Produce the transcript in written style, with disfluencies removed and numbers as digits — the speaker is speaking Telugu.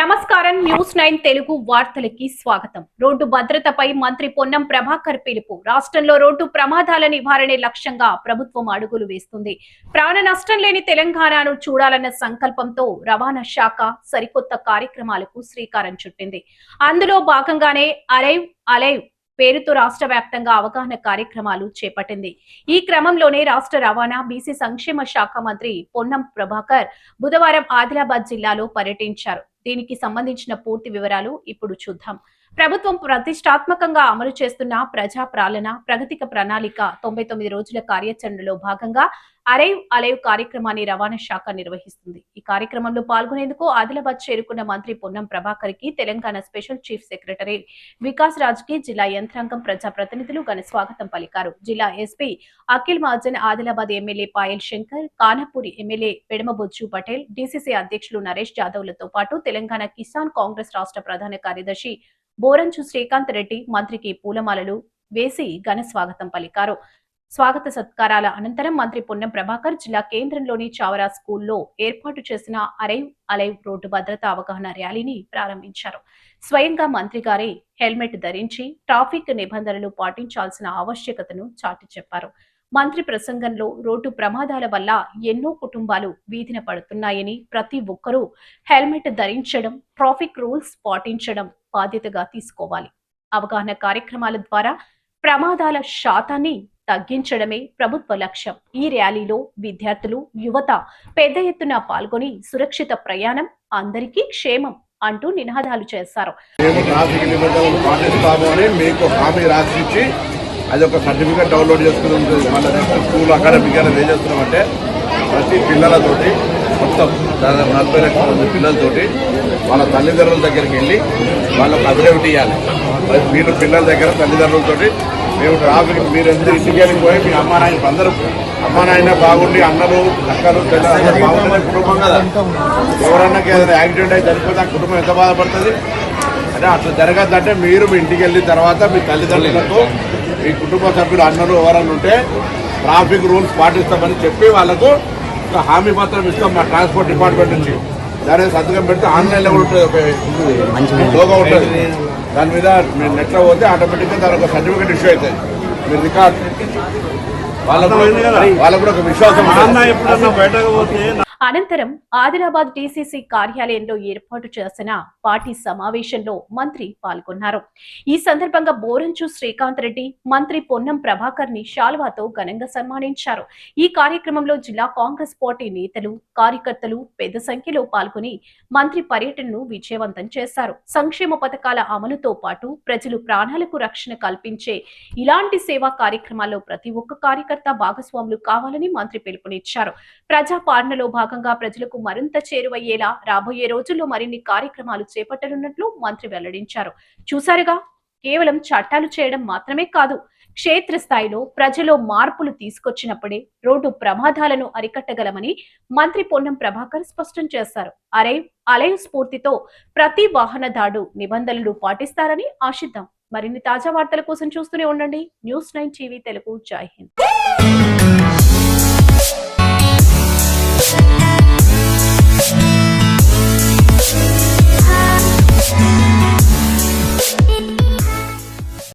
నమస్కారం న్యూస్ 9 తెలుగు వార్తలకి స్వాగతం. రోడ్డు భద్రతపై మంత్రి పొన్నం ప్రభాకర్ పిలుపు. రాష్ట్రంలో రోడ్డు ప్రమాదాల నివారణే లక్ష్యంగా ప్రభుత్వం అడుగులు వేస్తుంది. ప్రాణ నష్టం లేని తెలంగాణను చూడాలన్న సంకల్పంతో రవాణా శాఖ సరికొత్త కార్యక్రమాలకు శ్రీకారం చుట్టింది. అందులో భాగంగానే అలైవ్ పేరుతో రాష్ట్ర వ్యాప్తంగా అవగాహన కార్యక్రమాలు చేపట్టింది. ఈ క్రమంలోనే రాష్ట్ర రవాణా బీసీ సంక్షేమ శాఖ మంత్రి పొన్నం ప్రభాకర్ బుధవారం ఆదిలాబాద్ జిల్లాలో పర్యటించారు. దీనికి సంబంధించిన పూర్తి వివరాలు ఇప్పుడు చూద్దాం. ప్రభుత్వం ప్రతిష్టాత్మకంగా అమలు చేస్తున్న ప్రజా పాలన ప్రగతిక ప్రణాళిక 99 రోజుల కార్యాచరణలో భాగంగా అలైవ్ కార్యక్రమాన్ని రవాణా శాఖ నిర్వహిస్తుంది. ఈ కార్యక్రమంలో పాల్గొనేందుకు ఆదిలాబాద్ చేరుకున్న మంత్రి పొన్నం ప్రభాకర్ కి Telangana special chief secretary Vikas Raj కి జిల్లా యంత్రాంగం ప్రజాప్రతినిధులు ఘన స్వాగతం పలికారు. జిల్లా ఎస్పీ అఖిల్ మహాజన్, ఆదిలాబాద్ ఎమ్మెల్యే పాయల్ శంకర్, కానపూరి ఎమ్మెల్యే పెడమబొజ్జు పటేల్, డీసీసీ అధ్యక్షులు నరేష్ జాదవ్లతో పాటు తెలంగాణ కిసాన్ కాంగ్రెస్ రాష్ట్ర ప్రధాన కార్యదర్శి బోరంచు శ్రీకాంత్ రెడ్డి మంత్రికి పూలమాలలు వేసి ఘన స్వాగతం పలికారు. స్వాగత సత్కారాల అనంతరం మంత్రి పొన్నం ప్రభాకర్ జిల్లా కేంద్రంలోని చావరా స్కూల్లో ఏర్పాటు చేసిన అలైవ్ రోడ్డు భద్రతా అవగాహన ర్యాలీని ప్రారంభించారు. స్వయంగా మంత్రి గారే హెల్మెట్ ధరించి ట్రాఫిక్ నిబంధనలు పాటించాల్సిన ఆవశ్యకతను చాటి చెప్పారు. మంత్రి ప్రసంగంలో రోడ్డు ప్రమాదాల వల్ల ఎన్నో కుటుంబాలు వీధిన పడుతున్నాయని, ప్రతి ఒక్కరూ హెల్మెట్ ధరించడం, ట్రాఫిక్ రూల్స్ పాటించడం బాధ్యతగా తీసుకోవాలి. అవగాహన కార్యక్రమాల ద్వారా ప్రమాదాల శాతాన్ని తగ్గించడమే ప్రభుత్వ లక్ష్యం. ఈ ర్యాలీలో విద్యార్థులు, యువత పెద్ద ఎత్తున పాల్గొని సురక్షిత ప్రయాణం, అందరికీ క్షేమం అంటూ నినాదాలు చేశారు. అది ఒక సర్టిఫికేట్ డౌన్లోడ్ చేసుకుని ఉంటుంది. మళ్ళీ స్కూల్ అకాడమిక్ ఏం చేస్తున్నామంటే ప్రతి పిల్లలతోటి మొత్తం దాదాపు 40 లక్షల మంది పిల్లలతోటి వాళ్ళ తల్లిదండ్రుల దగ్గరికి వెళ్ళి వాళ్ళకు అఫిడవిట్ ఇవ్వాలి. మీరు పిల్లల దగ్గర తల్లిదండ్రులతోటి మేము ట్రాఫిక్ మీరు ఎంత ఇంటికి వెళ్ళిపోయి మీ అమ్మా నాయన అందరూ అమ్మా నాయన బాగుండి అన్నలు అక్కలు తల్లిదండ్రులు బాగుంటుంది కుటుంబం కదా. ఎవరన్నాకి ఏదైనా యాక్సిడెంట్ అయితే చనిపోతే ఆ కుటుంబం ఎంత బాధపడుతుంది అంటే అట్లా జరగద్దంటే మీరు మీ ఇంటికి వెళ్ళిన తర్వాత మీ తల్లిదండ్రులకు మీ కుటుంబ సభ్యులు అన్నలు ఎవరన్నా ఉంటే ట్రాఫిక్ రూల్స్ పాటిస్తామని చెప్పి వాళ్ళకు ఒక హామీ పత్రం ఇస్తాం మా ట్రాన్స్పోర్ట్ డిపార్ట్మెంట్ నుంచి. దాని సంతకం పెడితే ఆన్లైన్లో కూడా ఉంటుంది, ఒక లోగో ఉంటుంది. దాని మీద మీరు నెట్లో పోతే ఆటోమేటిక్గా దాని ఒక సర్టిఫికేట్ ఇష్యూ అవుతుంది. మీరు రికార్డ్ వాళ్ళకు కూడా ఒక విశ్వాసం. అనంతరం ఆదిలాబాద్ డీసీసీ కార్యాలయంలో ఏర్పాటు చేసిన పార్టీ సమావేశంలో మంత్రి పాల్గొన్నారు. ఈ సందర్భంగా బోరంచు శ్రీకాంత్ రెడ్డి మంత్రి పొన్నం ప్రభాకర్ ని శాల్వాతో ఘనంగా సన్మానించారు. ఈ కార్యక్రమంలో జిల్లా కాంగ్రెస్ పార్టీ నేతలు, కార్యకర్తలు పెద్ద సంఖ్యలో పాల్గొని మంత్రి పర్యటనను విజయవంతం చేశారు. సంక్షేమ పథకాల అమలుతో పాటు ప్రజలు ప్రాణాలకు రక్షణ కల్పించే ఇలాంటి సేవా కార్యక్రమాల్లో ప్రతి ఒక్క కార్యకర్త భాగస్వాములు కావాలని మంత్రి పిలుపునిచ్చారు. ప్రజా పాలనలో భాగంగా ప్రజలకు మరింత చేరువయ్యేలా రాబోయే రోజుల్లో మరిన్ని కార్యక్రమాలు చేపట్టనున్నట్లు మంత్రి వెల్లడించారు. చూసారుగా, కేవలం చట్టాలు చేయడం మాత్రమే కాదు, క్షేత్రస్థాయిలో ప్రజలో మార్పులు తీసుకొచ్చినప్పుడే రోడ్డు ప్రమాదాలను అరికట్టగలమని మంత్రి పొన్నం ప్రభాకర్ స్పష్టం చేశారు. అలైవ్ స్ఫూర్తితో ప్రతి వాహనదారు నిబంధనలు పాటిస్తారని ఆశిద్దాం. మరిన్ని తాజా వార్తల కోసం చూస్తూనే ఉండండి న్యూస్ 9 టీవీ తెలుగు. జై హింద్.